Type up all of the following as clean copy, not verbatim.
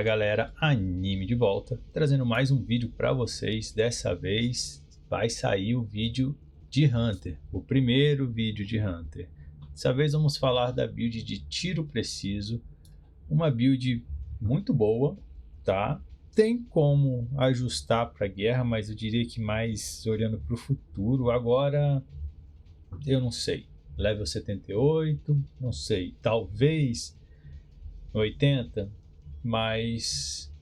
Fala galera, Anime de volta, trazendo mais um vídeo para vocês. Dessa vez vai sair o vídeo de Hunter, o primeiro vídeo de Hunter. Dessa vez vamos falar da build de tiro preciso, uma build muito boa, tá? Tem como ajustar para guerra, mas eu diria que mais olhando para o futuro. Agora eu não sei, level 78, não sei, talvez 80, mas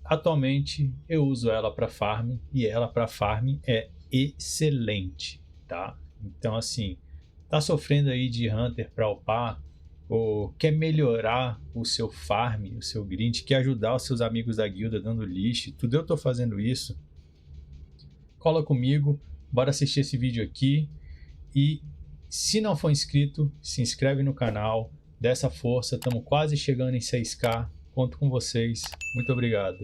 atualmente eu uso ela para farm e ela para farm é excelente, tá? Então assim, tá sofrendo aí de Hunter para upar ou quer melhorar o seu farm, o seu grind, quer ajudar os seus amigos da guilda dando lixo, tudo eu tô fazendo isso. Cola comigo, bora assistir esse vídeo aqui e se não for inscrito, se inscreve no canal, dá essa força, estamos quase chegando em 6k, conto com vocês, muito obrigado.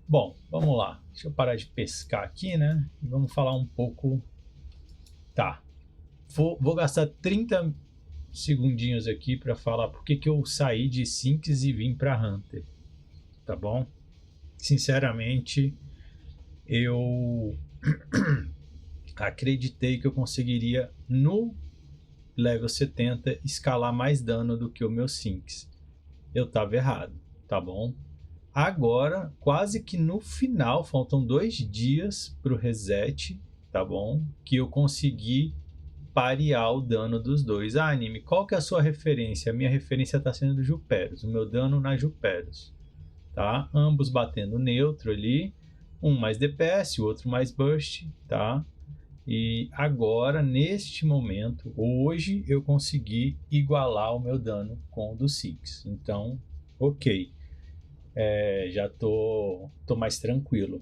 Bom, vamos lá, deixa eu parar de pescar aqui, né, e vamos falar um pouco, tá, vou gastar 30 segundinhos aqui para falar porque que eu saí de Sinks e vim para Hunter, tá bom? Sinceramente, eu acreditei que eu conseguiria no level 70 escalar mais dano do que o meu Sinks. Eu tava errado, tá bom? Agora, quase que no final, faltam 2 dias pro reset, tá bom? Que eu consegui parear o dano dos dois. Ah, Anime, qual que é a sua referência? A minha referência tá sendo do Juperos, o meu dano na Juperos, tá? Ambos batendo neutro ali, um mais DPS, o outro mais burst, tá? E agora, neste momento, hoje, eu consegui igualar o meu dano com o do Six. Então, ok. Já tô mais tranquilo.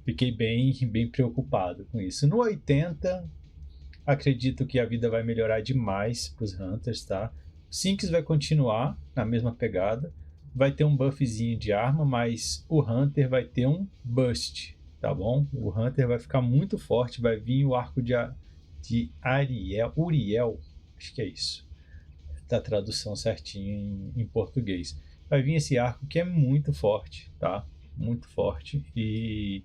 Fiquei bem preocupado com isso. No 80, acredito que a vida vai melhorar demais para os Hunters, tá? O Six vai continuar na mesma pegada. Vai ter um buffzinho de arma, mas o Hunter vai ter um Burst. Tá bom? O Hunter vai ficar muito forte, vai vir o arco de Uriel, acho que é isso, tá a tradução certinha em português. Vai vir esse arco que é muito forte, tá? Muito forte. E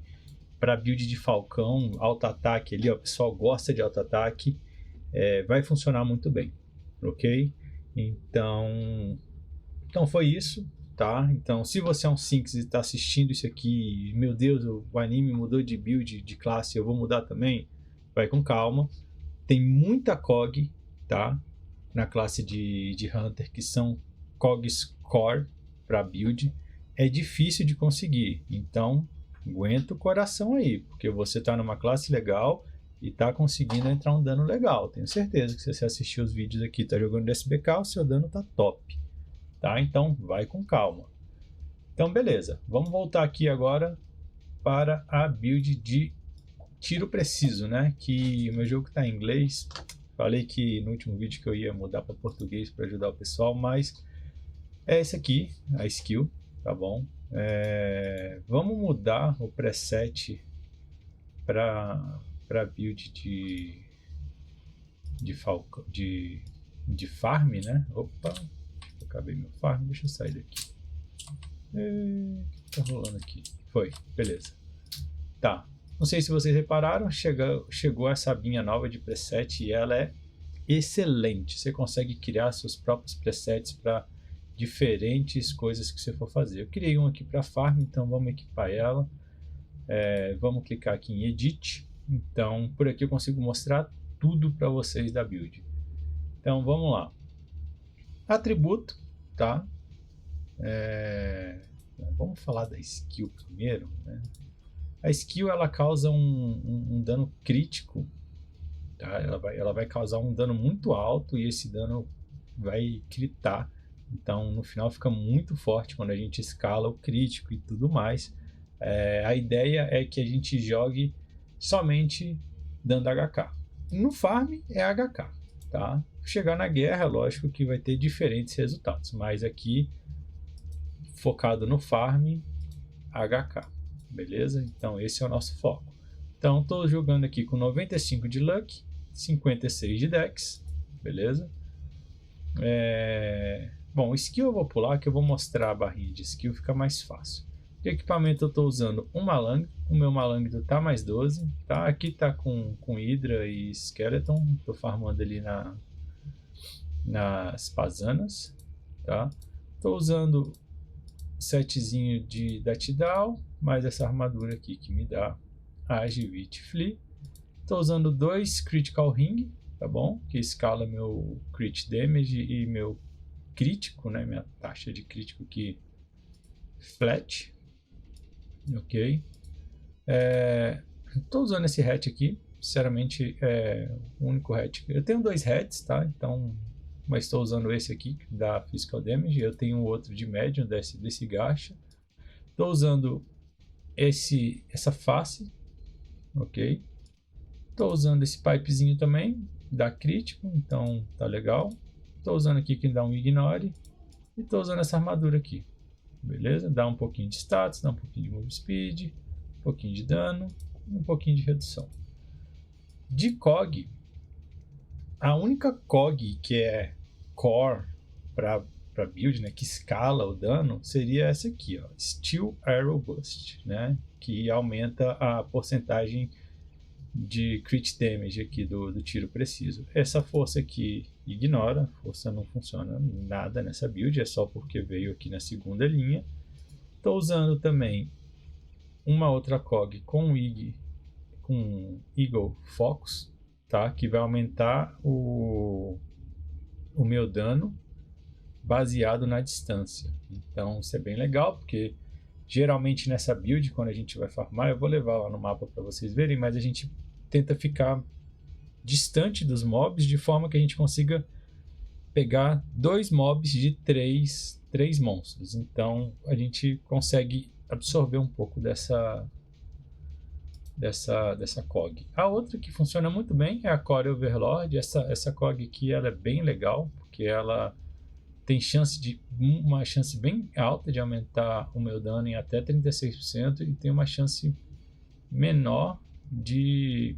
para build de Falcão, auto-ataque ali, ó, o pessoal gosta de auto-ataque, vai funcionar muito bem, ok? Então foi isso. Tá? Então, se você é um Sinks e está assistindo isso aqui, meu Deus, o anime mudou de build, de classe, eu vou mudar também, vai com calma. Tem muita COG, tá? Na classe de Hunter, que são COGs core para build. É difícil de conseguir, então aguenta o coração aí, porque você está numa classe legal e está conseguindo entrar um dano legal. Tenho certeza que se você assistir os vídeos aqui, está jogando de SBK, o seu dano tá top. Tá? Então vai com calma. Então beleza, vamos voltar aqui agora para a build de tiro preciso, né? Que o meu jogo está em inglês. Falei que no último vídeo que eu ia mudar para português para ajudar o pessoal, mas é esse aqui, a skill, tá bom? Vamos mudar o preset para build de farm, né? Opa! Acabei meu farm, deixa eu sair daqui. O que tá rolando aqui? Foi, beleza. Tá, não sei se vocês repararam, chegou essa abinha nova de preset e ela é excelente. Você consegue criar seus próprios presets para diferentes coisas que você for fazer. Eu criei um aqui para farm, então vamos equipar ela. Vamos clicar aqui em Edit. Então, por aqui eu consigo mostrar tudo para vocês da build. Então, vamos lá. Atributo, tá? Vamos falar da skill primeiro, né? A skill ela causa um dano crítico, tá? Ela vai causar um dano muito alto e esse dano vai critar. Então no final fica muito forte quando a gente escala o crítico e tudo mais. A ideia é que a gente jogue somente dando HK. No farm é HK, tá? Chegar na guerra, lógico que vai ter diferentes resultados, mas aqui focado no farm, HK, beleza? Então esse é o nosso foco. Então estou jogando aqui com 95 de Luck, 56 de Dex, beleza? Bom, skill eu vou pular, que eu vou mostrar a barrinha de skill, fica mais fácil. De equipamento eu estou usando um Malang, o meu Malang tá mais 12, tá? Aqui tá com Hydra e Skeleton, estou farmando ali nas Pazanas, tá? Estou usando setzinho da Tidal, mais essa armadura aqui que me dá Agility Flea. Estou usando 2 Critical Ring, tá bom? Que escala meu Crit Damage e meu crítico, né? Minha taxa de crítico aqui flat, ok? Estou usando esse hatch aqui, sinceramente é o único hatch. Eu tenho 2 hatches, tá? Então, mas estou usando esse aqui que dá Physical Damage. Eu tenho outro de médium desse gacha. Estou usando essa face, ok? Estou usando esse pipezinho também, dá crítico, então tá legal. Estou usando aqui que dá um ignore. E estou usando essa armadura aqui, beleza? Dá um pouquinho de status, dá um pouquinho de move speed, um pouquinho de dano, um pouquinho de redução. De COG, a única COG que é core para build, né, que escala o dano, seria essa aqui, ó, Steel Arrow Burst, né, que aumenta a porcentagem de crit damage aqui do tiro preciso. Essa força aqui ignora, a força não funciona nada nessa build, é só porque veio aqui na segunda linha. Estou usando também uma outra COG com Eagle Focus, tá? Que vai aumentar o meu dano baseado na distância. Então isso é bem legal, porque geralmente nessa build, quando a gente vai farmar, eu vou levar lá no mapa para vocês verem, mas a gente tenta ficar distante dos mobs de forma que a gente consiga pegar 2 mobs de 3 monstros. Então a gente consegue absorver um pouco dessa COG. A outra que funciona muito bem é a Core Overlord. Essa COG aqui ela é bem legal, porque ela tem uma chance bem alta de aumentar o meu dano em até 36% e tem uma chance menor de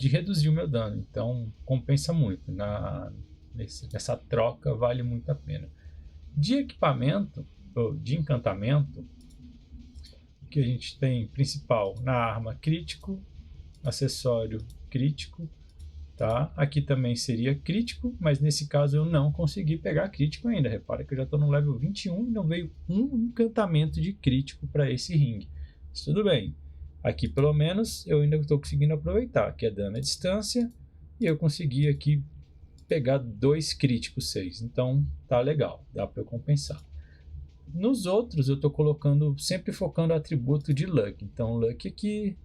reduzir o meu dano. Então compensa muito. Nessa troca vale muito a pena. De equipamento, ou de encantamento, que a gente tem principal na arma crítico, acessório crítico, tá? Aqui também seria crítico, mas nesse caso eu não consegui pegar crítico ainda. Repara que eu já estou no level 21 e não veio um encantamento de crítico para esse ringue. Mas tudo bem. Aqui pelo menos eu ainda estou conseguindo aproveitar, que é dano à distância, e eu consegui aqui pegar 2 críticos 6. Então tá legal, dá para eu compensar. Nos outros eu estou colocando, sempre focando o atributo de Luck. Então Luck aqui,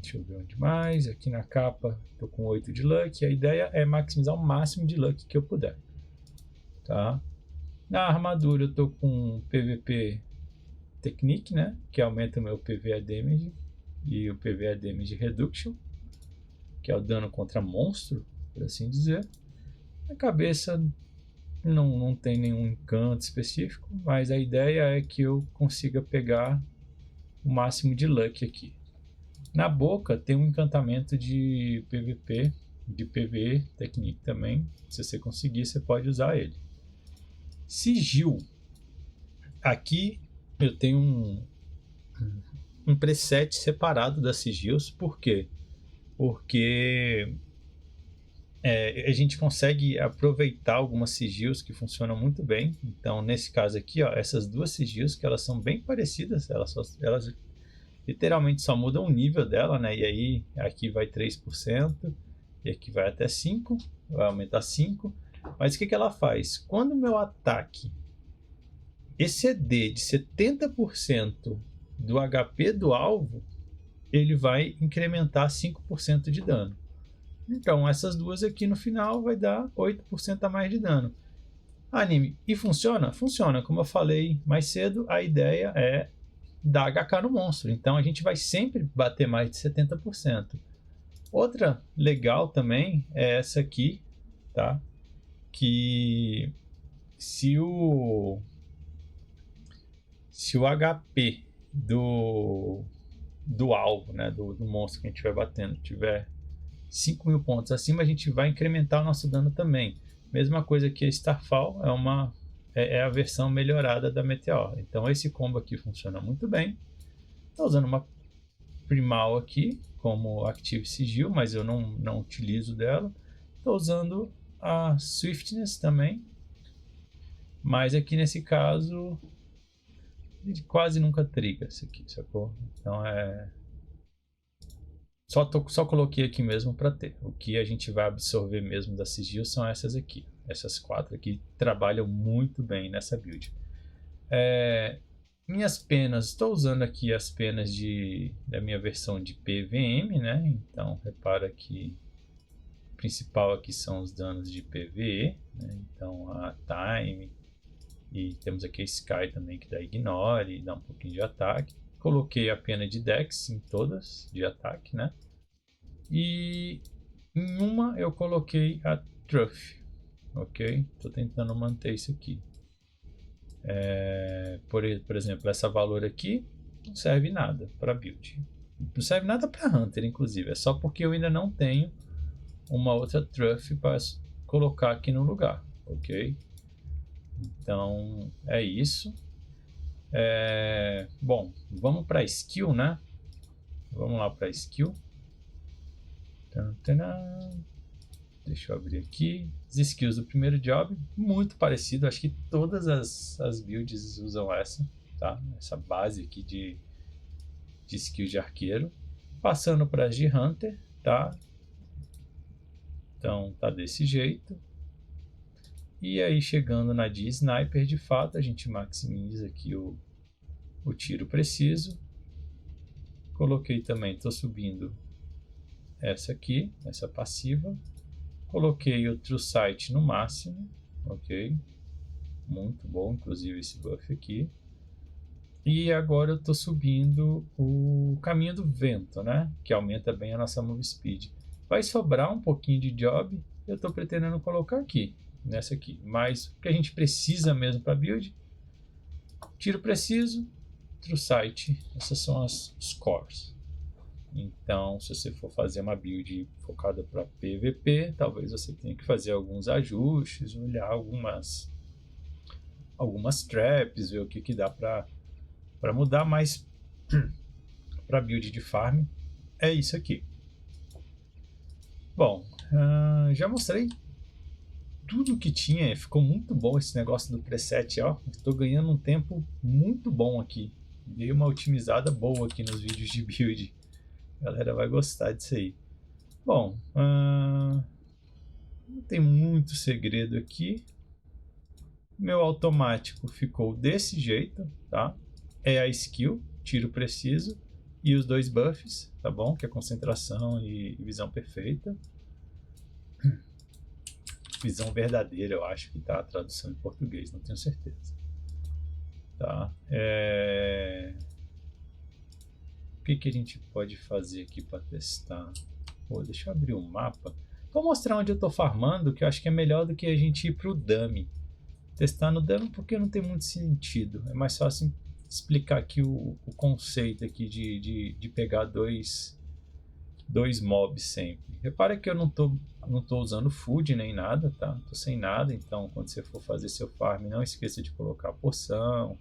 deixa eu ver onde mais, aqui na capa estou com 8 de Luck. A ideia é maximizar o máximo de Luck que eu puder, tá? Na armadura eu estou com PVP Technique, né, que aumenta o meu PVE Damage e o PVE Damage Reduction, que é o dano contra monstro, por assim dizer. A cabeça não tem nenhum encanto específico, mas a ideia é que eu consiga pegar o máximo de Luck aqui. Na boca tem um encantamento de PVP, de PVE Technique também. Se você conseguir, você pode usar ele. Sigil. Aqui eu tenho um preset separado das sigils. Por quê? Porque a gente consegue aproveitar algumas sigils que funcionam muito bem. Então, nesse caso aqui, ó, essas duas sigils, que elas são bem parecidas, elas literalmente só mudam o nível dela, né? E aí, aqui vai 3%, e aqui vai até 5%, vai aumentar 5%. Mas o que ela faz? Quando o meu ataque exceder de 70% do HP do alvo, ele vai incrementar 5% de dano. Então, essas duas aqui no final vai dar 8% a mais de dano. Anime, e funciona? Funciona. Como eu falei mais cedo, a ideia é dar HK no monstro. Então, a gente vai sempre bater mais de 70%. Outra legal também é essa aqui, tá? Que se o HP do alvo, né, do monstro que a gente vai batendo, tiver 5.000 pontos acima, a gente vai incrementar o nosso dano também. Mesma coisa que a Starfall, é a versão melhorada da Meteor. Então esse combo aqui funciona muito bem. Estou usando uma Primal aqui como Active Sigil, mas eu não utilizo dela. Estou usando a Swiftness também, mas aqui nesse caso ele quase nunca triga isso aqui, sacou? Então só coloquei aqui mesmo para ter. O que a gente vai absorver mesmo da sigil são essas aqui. Essas 4 aqui trabalham muito bem nessa build. Minhas penas, estou usando aqui as penas da minha versão de PVM, né? Então repara que o principal aqui são os danos de PVE, né? Então a Time, e temos aqui a Sky também que dá Ignore e dá um pouquinho de ataque. Coloquei a pena de Dex em todas de ataque, né? E em uma eu coloquei a Truff, ok? Estou tentando manter isso aqui. Por exemplo, essa valor aqui não serve nada para build. Não serve nada para Hunter, inclusive. É só porque eu ainda não tenho uma outra Truff para colocar aqui no lugar, ok? Então é isso. Bom, vamos para skill, né? Vamos lá para skill. Deixa eu abrir aqui. As skills do primeiro job, muito parecido. Acho que todas as builds usam essa, tá? Essa base aqui de skill de arqueiro. Passando para as de Hunter, tá? Então tá desse jeito. E aí chegando na de Sniper, de fato, a gente maximiza aqui o tiro preciso. Coloquei também, estou subindo essa aqui, essa passiva. Coloquei o True Sight no máximo, ok? Muito bom, inclusive esse buff aqui. E agora eu estou subindo o Caminho do Vento, né? Que aumenta bem a nossa move speed. Vai sobrar um pouquinho de job, eu estou pretendendo colocar aqui, nessa aqui. Mas o que a gente precisa mesmo para build: tiro preciso, True Sight. Essas são os cores. Então, se você for fazer uma build focada para PVP, talvez você tenha que fazer alguns ajustes, olhar algumas traps, ver o que dá para mudar, mas para build de farm é isso aqui. Bom, já mostrei tudo que tinha, ficou muito bom esse negócio do preset, ó. Estou ganhando um tempo muito bom aqui. Dei uma otimizada boa aqui nos vídeos de build. A galera vai gostar disso aí. Bom, não tem muito segredo aqui. Meu automático ficou desse jeito, tá? É a skill, tiro preciso, e os 2 buffs, tá bom? Que é concentração e visão perfeita. Visão verdadeira, eu acho que tá a tradução em português, não tenho certeza. Tá? O que a gente pode fazer aqui para testar? Deixa eu abrir o mapa. Vou mostrar onde eu estou farmando, que eu acho que é melhor do que a gente ir para o dummy. Testar no dummy porque não tem muito sentido. É mais fácil explicar aqui o conceito aqui de pegar dois mobs sempre. Repara que eu não tô usando food nem nada, tá? Tô sem nada, então quando você for fazer seu farm, não esqueça de colocar poção.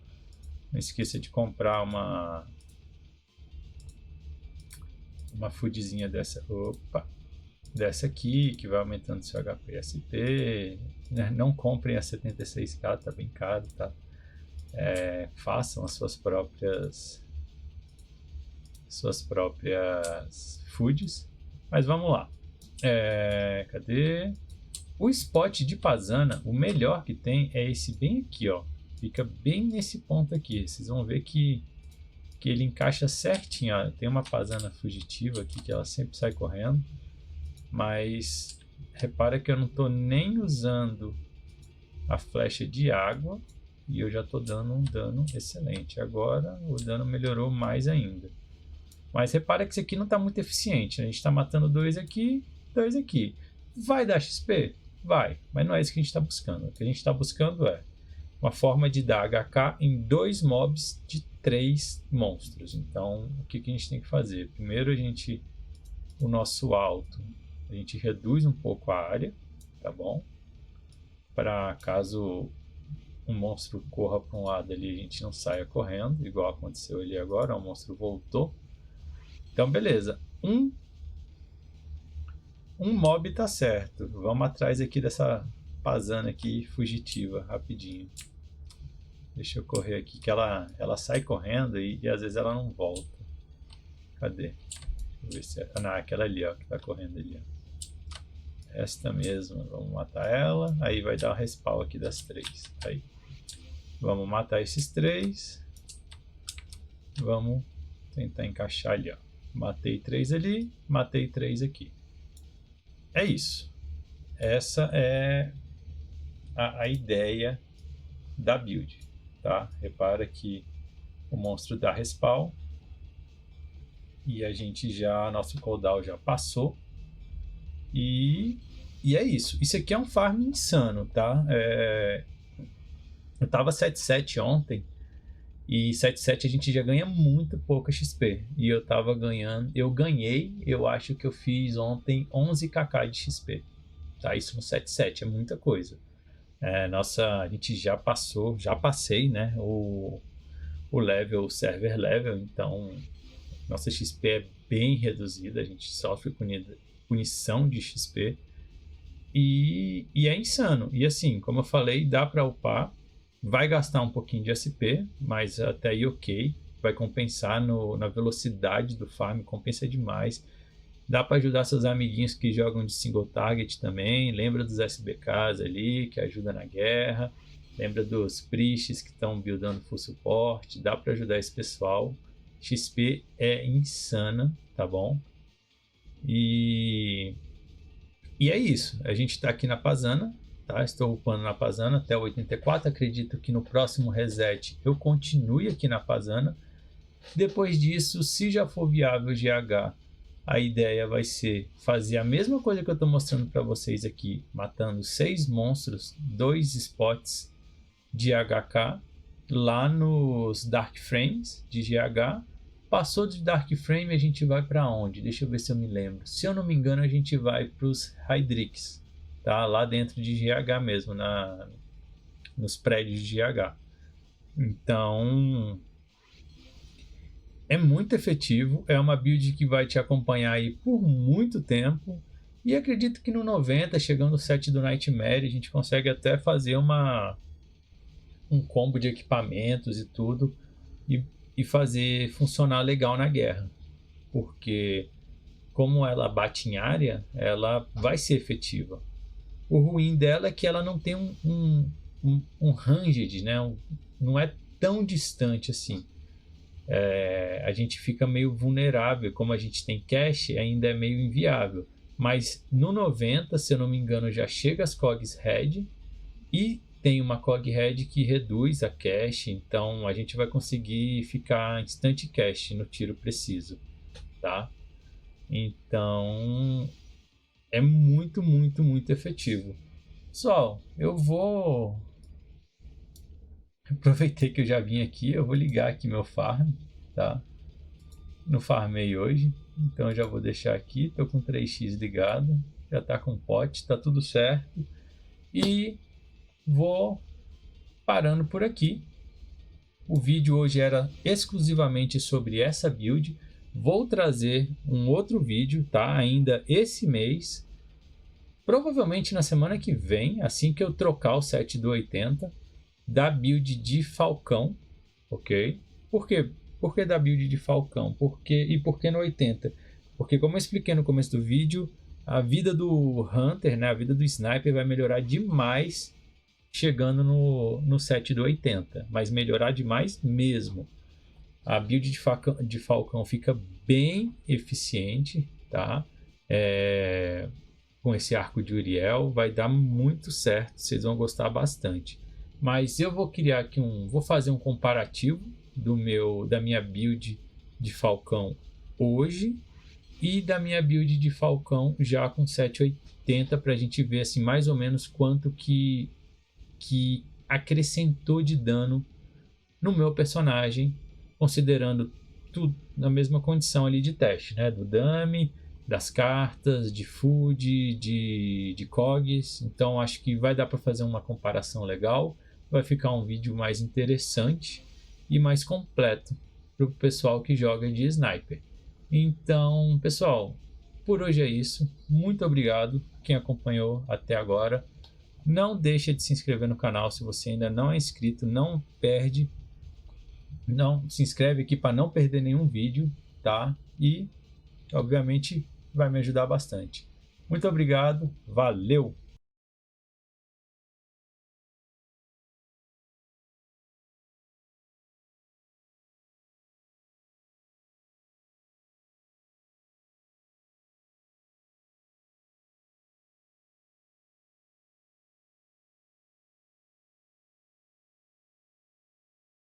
Não esqueça de comprar uma foodzinha dessa aqui, que vai aumentando seu HP e SP, né? Não comprem a 76k, tá bem caro, tá? Façam as suas próprias foods. Mas vamos lá. Cadê? O spot de Pazana, o melhor que tem é esse bem aqui, ó. Fica bem nesse ponto aqui. Vocês vão ver que ele encaixa certinho, ó. Tem uma Pazana fugitiva aqui que ela sempre sai correndo, mas repara que eu não estou nem usando a flecha de água e eu já estou dando um dano excelente. Agora o dano melhorou mais ainda, mas repara que isso aqui não está muito eficiente, né? A gente está matando 2 aqui, 2 aqui. Vai dar XP? Vai, mas não é isso que a gente está buscando. O que a gente está buscando é uma forma de dar HK em 2 mobs de 3 monstros. Então, o que a gente tem que fazer? Primeiro, o nosso alto, a gente reduz um pouco a área, tá bom? para caso um monstro corra para um lado ali, a gente não saia correndo, igual aconteceu ali agora, o monstro voltou. Então beleza, um mob tá certo. Vamos atrás aqui dessa Pazana aqui fugitiva, rapidinho. Deixa eu correr aqui, que ela sai correndo e às vezes ela não volta. Cadê? Deixa eu ver se é... Não, aquela ali, ó, que tá correndo ali, ó. Esta mesmo, vamos matar ela. Aí vai dar o respawn aqui das 3. Aí. Vamos matar esses 3. Vamos tentar encaixar ali, ó. Matei 3 ali, matei 3 aqui. É isso. Essa é a ideia da build, tá? Repara que o monstro dá respawn e a gente já, nosso cooldown já passou e é isso. Isso aqui é um farm insano, tá? Eu tava 7-7 ontem e 7-7 a gente já ganha muito pouca XP e eu tava ganhando, eu acho que eu fiz ontem 11kk de XP, tá? Isso no 7-7 é muita coisa. A gente já passei, né, o server level, então nossa XP é bem reduzida, a gente sofre punição de XP e é insano. E assim, como eu falei, dá para upar, vai gastar um pouquinho de SP, mas até aí ok, vai compensar na velocidade do farm, compensa demais. Dá para ajudar seus amiguinhos que jogam de single target também. Lembra dos SBKs ali, que ajuda na guerra. Lembra dos priests que estão buildando full suporte. Dá para ajudar esse pessoal. XP é insana, tá bom? E é isso. A gente está aqui na Pazana, tá? Estou upando na Pazana até o 84. Acredito que no próximo reset eu continue aqui na Pazana. Depois disso, se já for viável GH, a ideia vai ser fazer a mesma coisa que eu estou mostrando para vocês aqui, matando 6 monstros, 2 spots de HK lá nos Dark Frames de GH. Passou de Dark Frame, a gente vai para onde? Deixa eu ver se eu me lembro. Se eu não me engano, a gente vai para os Hydrix, tá? Lá dentro de GH mesmo, nos prédios de GH. Então é muito efetivo, é uma build que vai te acompanhar aí por muito tempo. E acredito que no 90, chegando o set do Nightmare, a gente consegue até fazer um combo de equipamentos e tudo e fazer funcionar legal na guerra. Porque como ela bate em área, ela vai ser efetiva. O ruim dela é que ela não tem um ranged, né? Não é tão distante assim. A gente fica meio vulnerável, como a gente tem cache, ainda é meio inviável. Mas no 90, se eu não me engano, já chega as cogs head e tem uma cog head que reduz a cache, então a gente vai conseguir ficar instant cache no tiro preciso, tá? Então é muito, muito, muito efetivo. Pessoal, eu vou... Aproveitei que eu já vim aqui, eu vou ligar aqui meu farm, tá? Não farmei hoje, então eu já vou deixar aqui, tô com 3x ligado, já tá com pote, tá tudo certo. E vou parando por aqui. O vídeo hoje era exclusivamente sobre essa build. Vou trazer um outro vídeo, tá? Ainda esse mês, provavelmente na semana que vem, assim que eu trocar o set do 80, da build de Falcão, ok? Por quê? Por que da build de Falcão? Por que no 80? Porque como eu expliquei no começo do vídeo, a vida do Hunter, né, a vida do Sniper vai melhorar demais chegando no set do 80, mas melhorar demais mesmo. A build de Falcão fica bem eficiente, tá? Com esse arco de Uriel vai dar muito certo, vocês vão gostar bastante. Mas eu vou criar aqui vou fazer um comparativo da minha build de Falcão hoje e da minha build de Falcão já com 780 para a gente ver assim mais ou menos quanto que acrescentou de dano no meu personagem, considerando tudo na mesma condição ali de teste, né? Do dummy, das cartas, de food, de cogs. Então acho que vai dar para fazer uma comparação legal. Vai ficar um vídeo mais interessante e mais completo para o pessoal que joga de sniper. Então, pessoal, por hoje é isso. Muito obrigado quem acompanhou até agora. Não deixe de se inscrever no canal se você ainda não é inscrito. Não perde. Não se inscreve aqui para não perder nenhum vídeo, tá? E obviamente vai me ajudar bastante. Muito obrigado. Valeu!